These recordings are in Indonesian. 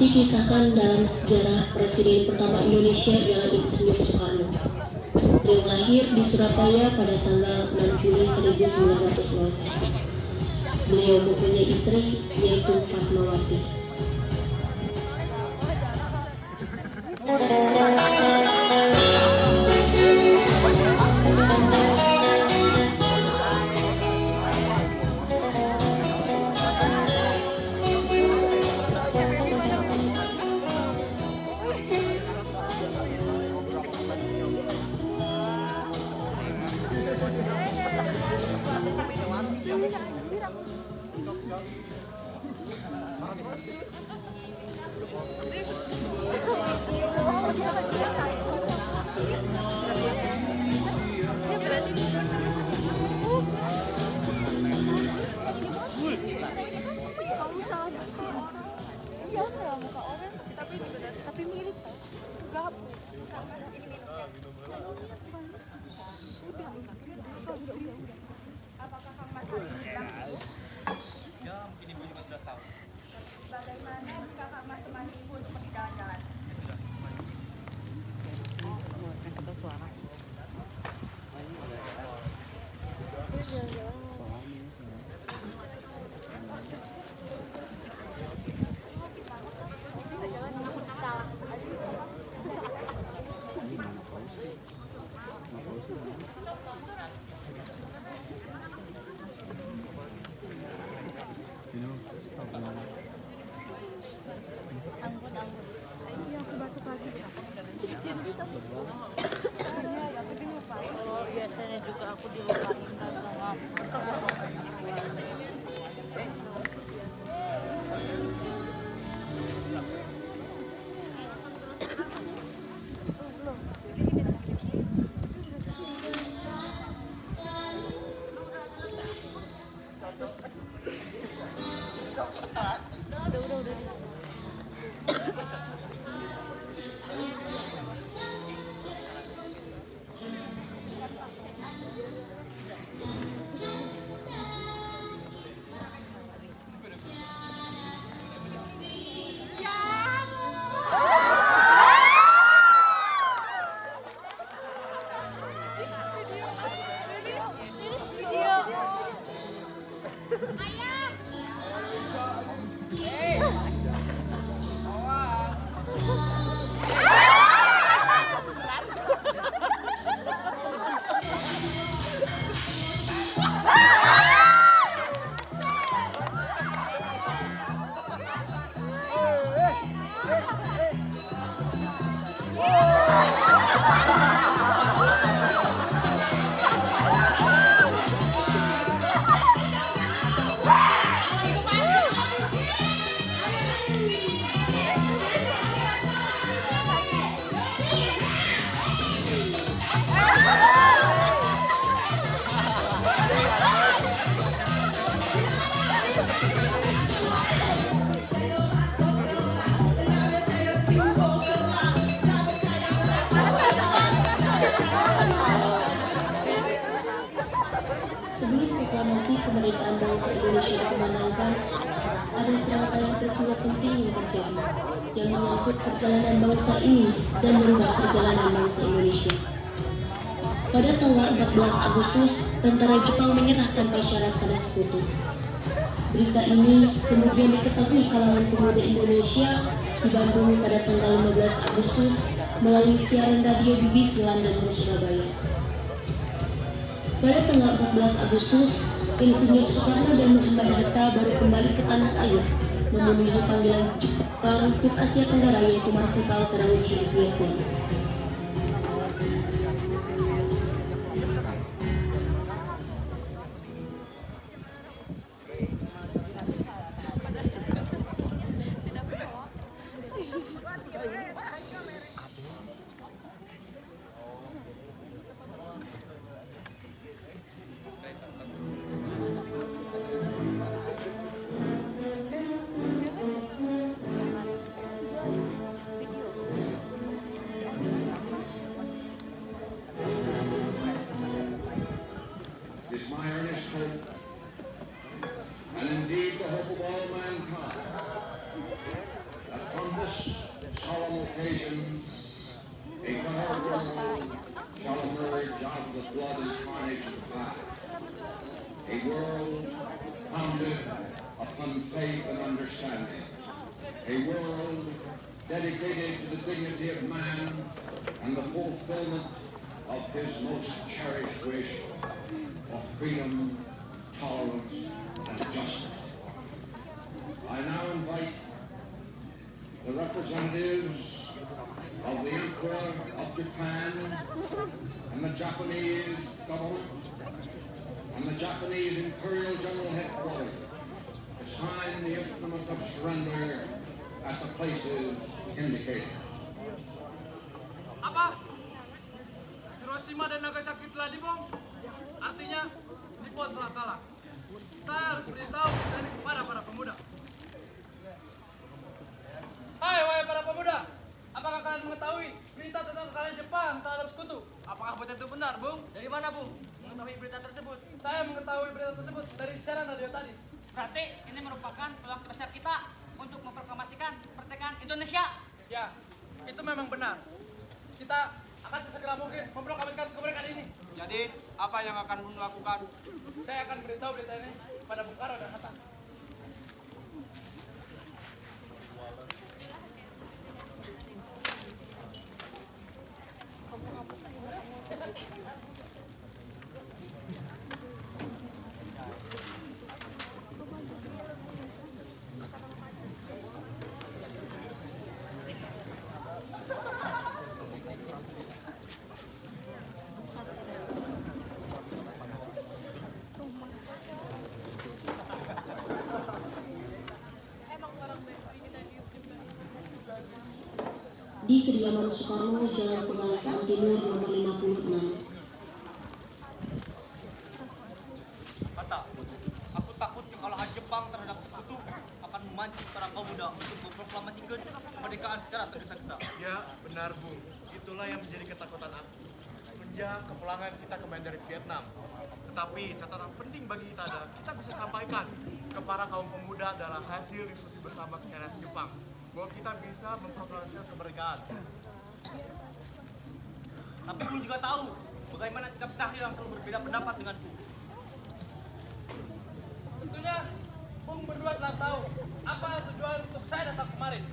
Dikisahkan dalam sejarah Presiden pertama Indonesia ialah Insinyur Soekarno. Beliau lahir di Surabaya pada tanggal 6 Juli 1901. Beliau mempunyai istri yaitu Fatmawati. Tapi mirip gak apakah Kang Mas hilang itu? Ya mungkin ibu juga sudah tahu. Bagaimana jika Kang Mas temani ibu untuk pergi jalan-jalan? Suara. Biasanya juga aku dilupain kan sama Sebelum proklamasi kemerdekaan bangsa Indonesia dikumandangkan, ada serangkaian peristiwa penting yang terjadi yang menyangkut perjalanan bangsa ini dan merubah perjalanan bangsa Indonesia. Pada tanggal 14 Agustus, tentara Jepang menyerah tanpa syarat pada sekutu. Berita ini kemudian diketahui kalangan pemuda Indonesia di Bandung pada tanggal 15 Agustus melalui siaran radio BBC London dan Surabaya. Pada tanggal 14 Agustus, Insinyur Soekarno dan Muhammad Hatta baru kembali ke tanah air memenuhi panggilan Jepang untuk Asia Tenggara yaitu Marsikal Terauchi Vietnam. a world founded upon faith and understanding, a world dedicated to the dignity of man and the fulfillment of his most cherished wish of freedom, tolerance, and justice. I now invite the representatives of the Emperor of Japan and the Japanese government and the Japanese Imperial General Headquarters to sign the instrument of surrender at the places indicated. Apa? Hiroshima dan Nagasaki telah dibom? Artinya, Nippon telah kalah. Saya harus beritahu ini kepada para pemuda. Hai, wahai para pemuda! Apakah kalian mengetahui berita tentang kekalahan Jepang terhadap sekutu? Apakah betul itu benar, Bung? Dari mana, Bung? Mengetahui berita tersebut? Saya mengetahui berita tersebut dari siaran radio tadi. Berarti ini merupakan peluang terbesar kita untuk memproklamasikan kemerdekaan Indonesia. Ya, itu memang benar. Kita akan sesegera mungkin memproklamasikan kemerdekaan ini. Jadi, apa yang akan Bung lakukan? Saya akan beritahu berita ini pada Bung Karno dan Hatta. Di kediaman Soekarno, Jalan Pegangsaan Timur nomor 56. Kata, aku takut kekalahan Jepang terhadap sekutu akan memancing para kaum muda untuk memproklamasikan kemerdekaan secara tergesa-gesa. Ya, benar, Bung. Itulah yang menjadi ketakutan aku. Semenjak kepulangan kita kembali dari Vietnam. Tetapi catatan penting bagi kita adalah kita bisa sampaikan ke para kaum pemuda adalah hasil diskusi bersama generasi Jepang bahwa kita bisa memproklamasikan kemerdekaan. Tapi Bung juga tahu bagaimana sikap Cahyo yang selalu berbeda pendapat denganku. Tentunya, Bung berdua telah tahu apa tujuan untuk saya datang kemarin.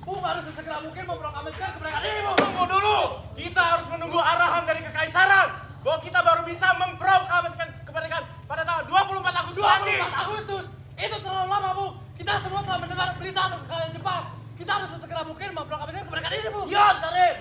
Bung harus sesegera mungkin memproklamasikan kemerdekaan ini, Bung. Tunggu dulu, kita harus menunggu arahan dari kekaisaran bahwa kita baru bisa memproklamasikan kemerdekaan pada tanggal 24 Agustus nanti. 24 Agustus, itu terlalu lama, Bung. Kita semua telah mendengar berita atas kekalahan Jepang. Kita harus sesegera mungkin memproklamasikan kemerdekaan ini, Bung. Ya, Tarif!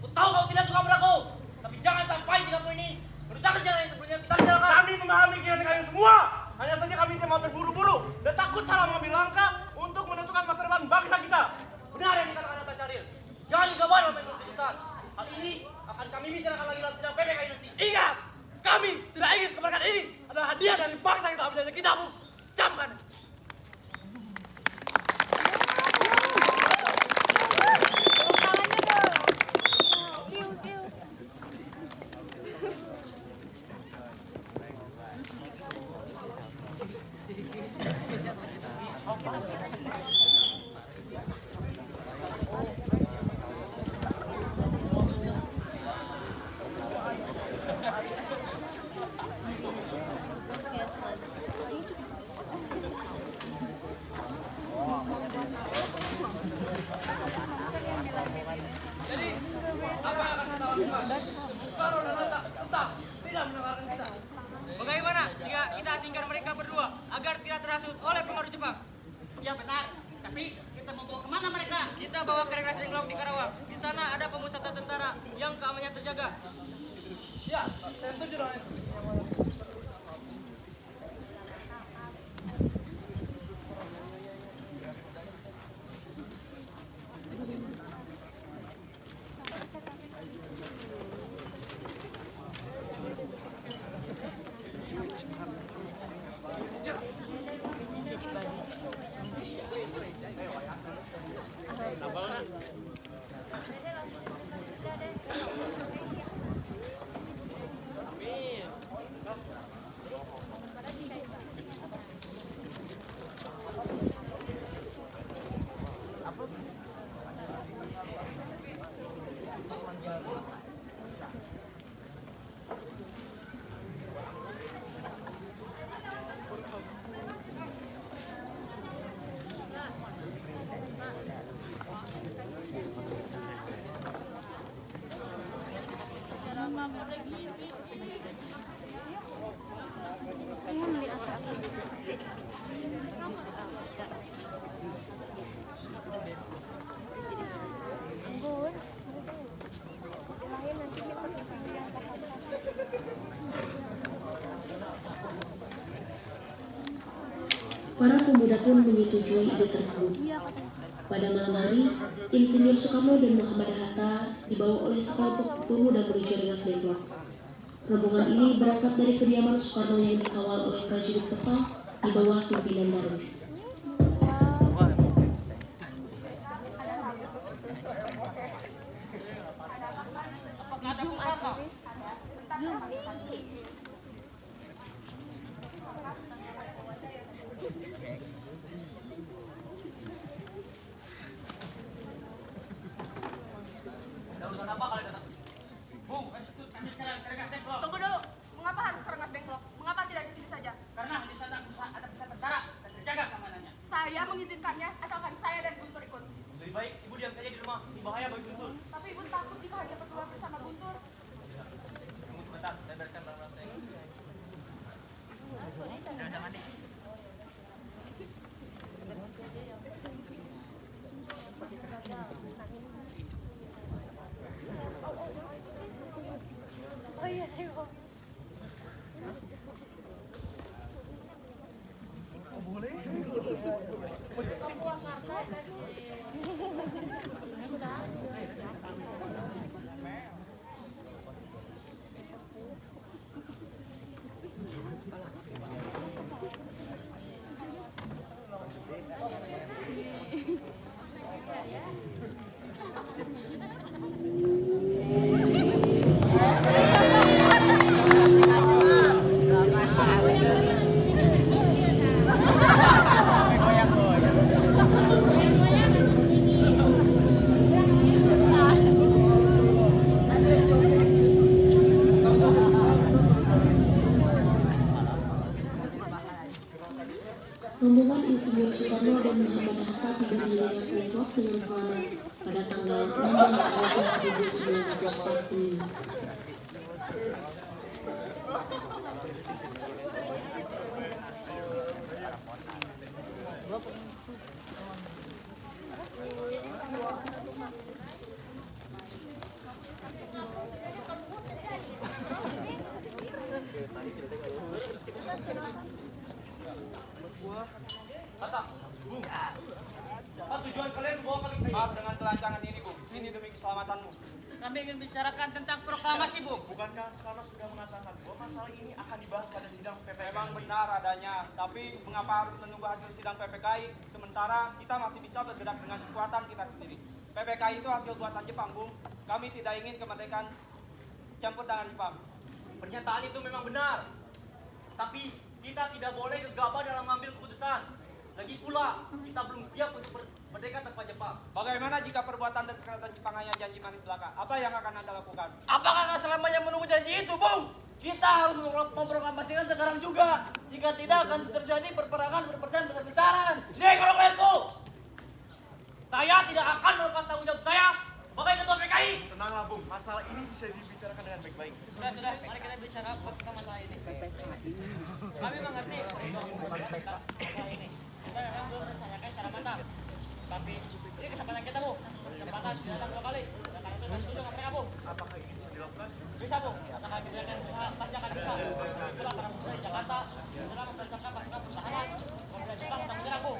Aku tahu kau tidak suka padaku, tapi jangan sampai sikapmu ini merusak rencana yang sebelumnya kita rencanakan. Kami memahami keinginan kalian semua. Hanya saja kami tidak mau terburu-buru dan takut salah mengambil langkah untuk menentukan masa depan bangsa kita. Benar yang dikatakan Atta Syaril. Jangan digabung oleh keputusan. Hal ini akan kami bicarakan lagi dalam sidang PPKI nanti. Ingat, kami tidak ingin kemerdekaan ini adalah hadiah dari bangsa yang telah menjajah kita, Bung. Camkan. Jadi, apa yang akan kita lakukan? Soekarno dan Hatta tetap tidak mendengarkan kita. Bagaimana jika kita asingkan mereka berdua agar tidak terhasut oleh pengaruh Jepang? Ya benar, tapi kita mau bawa kemana mereka? Kita bawa ke Rengas Dengklok di Karawang. Di sana ada pemusatan tentara yang keamanannya terjaga. Ya, saya setuju dengan itu. Para pemuda pun menyetujui ide tersebut. Pada malam hari, Insinyur Soekarno dan Muhammad Hatta dibawa oleh sekelompok pemuda menuju Rengas Dengklok. Rombongan ini berangkat dari kediaman Soekarno yang dikawal oleh prajurit peta di bawah pimpinan Darwis. Tunggu dulu. Mengapa harus ke Rengas Dengklok? Mengapa tidak di sini saja? Karena di sana ada pusat tentara dan terjaga keamanannya. Saya mengizinkannya asalkan saya dan Guntur ikut. Lebih baik ibu diam saja di rumah. Ini bahaya bagi Guntur. Tapi ibu takut jika hanya berdua bersama Guntur. Tunggu sebentar, saya biarkan barang saya. Rombongan Insinyur Soekarno dan Muhammad Hatta tiba di Rengas Dengklok dengan selamat pada tanggal 16 Agustus 1945. Hatta, Bung. Apa tujuan kalian membawa kami ke sini? Maaf dengan kelancangan ini, Bung. Ini demi keselamatanmu. Kami ingin bicarakan tentang proklamasi, Bu. Bukankah Soekarno sudah mengatakan bahwa masalah ini akan dibahas pada sidang PPKI? Memang benar adanya, tapi mengapa harus menunggu hasil sidang PPKI sementara kita masih bisa bergerak dengan kekuatan kita sendiri? PPKI itu hasil buatan Jepang, Bung. Kami tidak ingin kemerdekaan campur tangan Jepang. Pernyataan itu memang benar, tapi kita tidak boleh gegabah dalam mengambil keputusan. Lagi pula, kita belum siap untuk merdeka tanpa Jepang. Bagaimana jika perbuatan dan kekerasan Jepang hanya janji manis belaka? Apa yang akan Anda lakukan? Apakah nggak selamanya menunggu janji itu, Bung? Kita harus memproklamasikan sekarang juga. Jika tidak akan terjadi perperangan berperang besar-besaran. Nih, kalau kalianku, Saya tidak akan melepas tanggung jawab saya sebagai ketua PKI. Tenanglah, Bung. Masalah ini bisa dibicarakan dengan baik-baik. Sudah, mari kita bicara tentang masalah ini. Kami mengerti masalah ini. Kita memang belum merencanakan secara matang. Tapi ini kesempatan kita, Bu. Kesempatan datang 2 kali. Dan karena itu saya setuju dengan mereka, Bu. Apakah ini bisa dilakukan? Bisa, Bu. Asalkan kita akan berusaha, pasti akan bisa. Itulah para pemuda di Jakarta telah mempersiapkan pasukan pertahanan. Pemuda Jepang tak menyerang, Bu.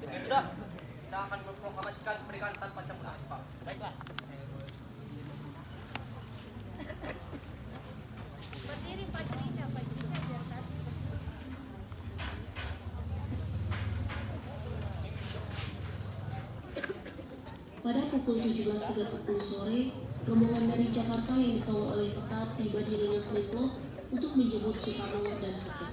Ya sudah, kita akan memproklamasikan kemerdekaan tanpa campur tangan Jepang. Baiklah. Pada pukul 17.30 sore, rombongan dari Jakarta yang dikawal oleh peta tiba di Rengas Dengklok untuk menjemput Soekarno dan Hatta.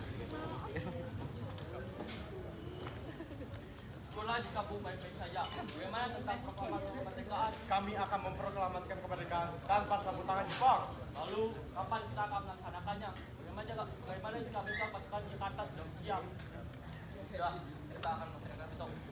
Syukurlah jika Bu baik-baik saja. Bagaimana tentang proklamasi kemerdekaan? Kami akan memproklamasikan kemerdekaan tanpa campur tangan Jepang. Lalu kapan kita akan melaksanakannya? Bagaimana jika besok pasukan Jakarta sudah siap? Sudah, kita akan melaksanakan besok.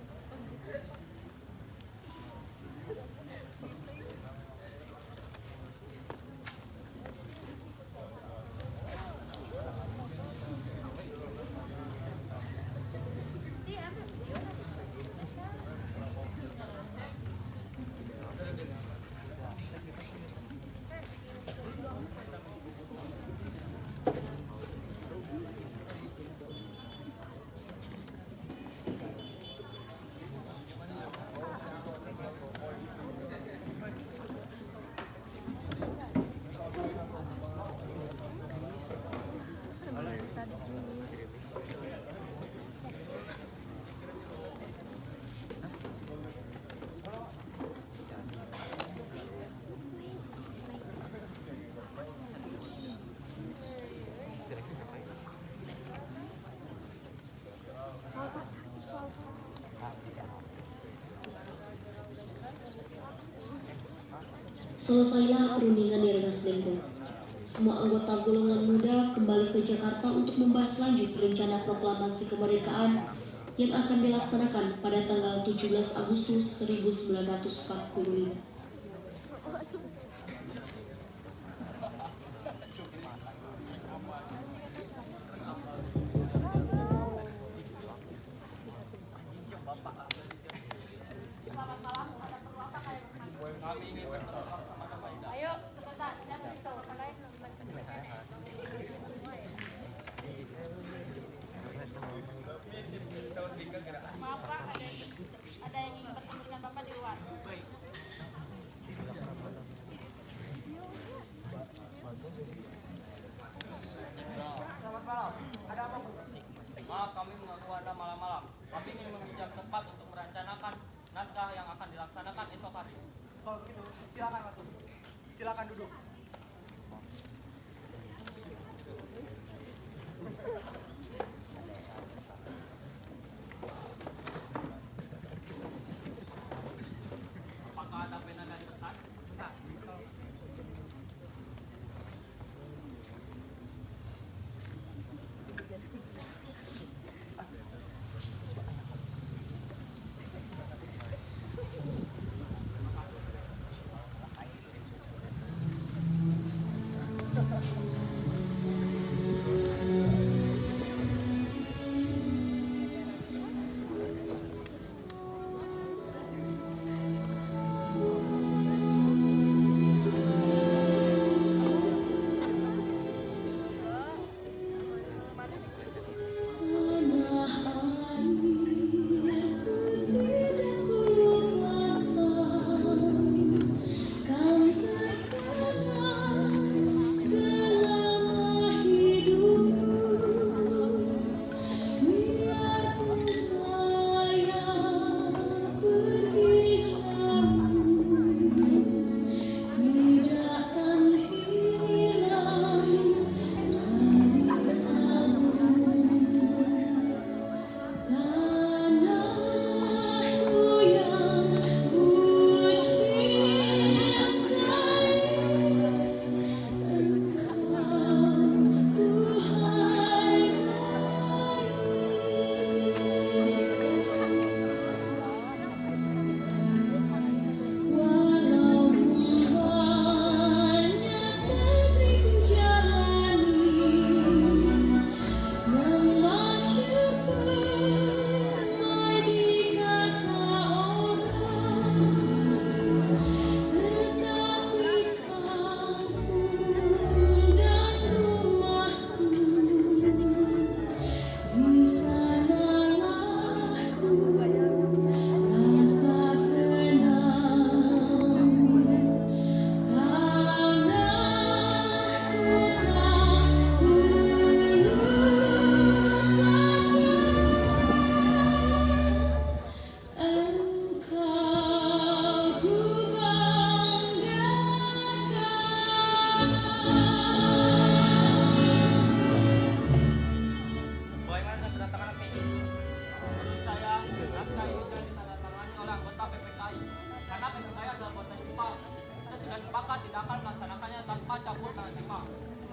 Selesailah perundingan di Rengas Dengklok. Semua anggota golongan muda kembali ke Jakarta untuk membahas lanjut rencana proklamasi kemerdekaan yang akan dilaksanakan pada tanggal 17 Agustus 1945. Selamat malam, ada perlu apa kalian berkenan? Ayo, sebentar, saya beritahu kalian maaf Pak, ada yang ingin bertemu dengan Bapak di luar. Selamat malam. Ada apa, Bu? Maaf kami mengaku Anda malam-malam. Kami ingin meminjam tempat untuk merencanakan naskah yang akan dilaksanakan esok hari. Kalau begitu, silakan masuk. Silakan duduk. Apakah ada pena dan kertas? Nah,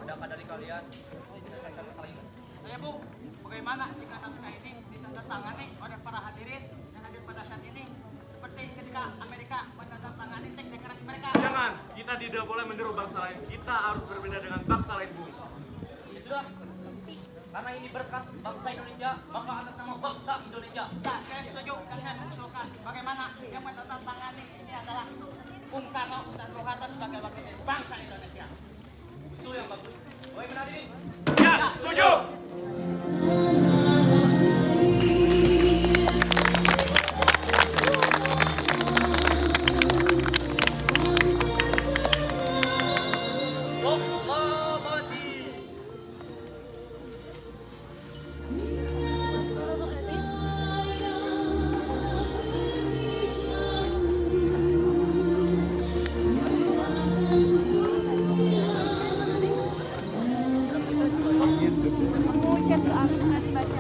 Adakah dari kalian menyelesaikan masalah ini? Saya Bu, bagaimana jika naskah ini ditandatangani oleh para hadirin yang hadir pada saat ini seperti ketika Amerika menandatangani teks deklarasi mereka? Jangan, kita tidak boleh meniru bangsa lain. Kita harus berbeda dengan bangsa lain, Bu. Ya sudah, karena ini berkat bangsa Indonesia, maka atas nama bangsa Indonesia. Ya, saya setuju dan saya mengusulkan bagaimana yang menandatangani ini adalah Bung Karno dan Bung Hatta sebagai wakil dari bangsa Indonesia. Usul yang bagus. Wahai penadirin, Ya, setuju. proklamasi. Kamu chat ke aku, baca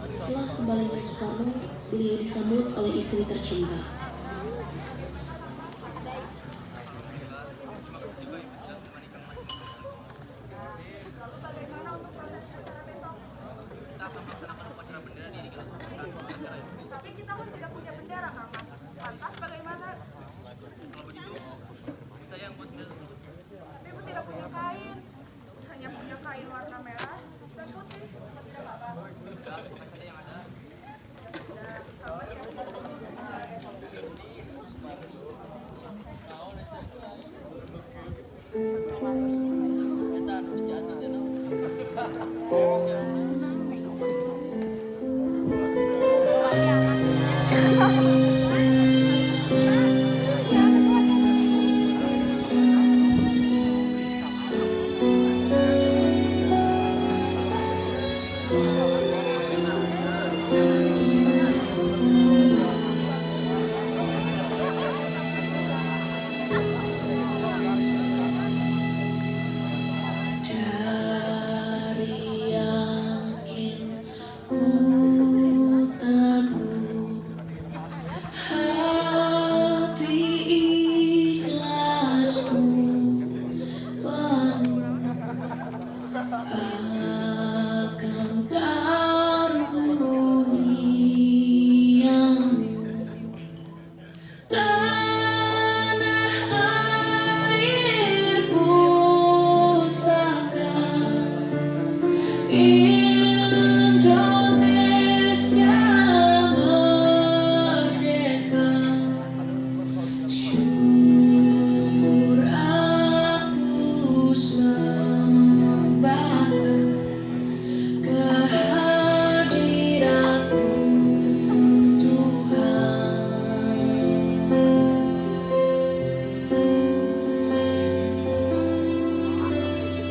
Setelah kembalinya Soekarno, beliau disambut oleh istri tercinta. Tapi kita kan tidak punya bendera, Kang Mas. Lantas bagaimana? Kalau begitu, saya yang buat bendera. Tapi Ibu tidak punya kain. Hanya punya kain warna merah dan putih. Tidak apa-apa. Sudah, pakai saja yang ada. Ya sudah, Kang Mas yang Ini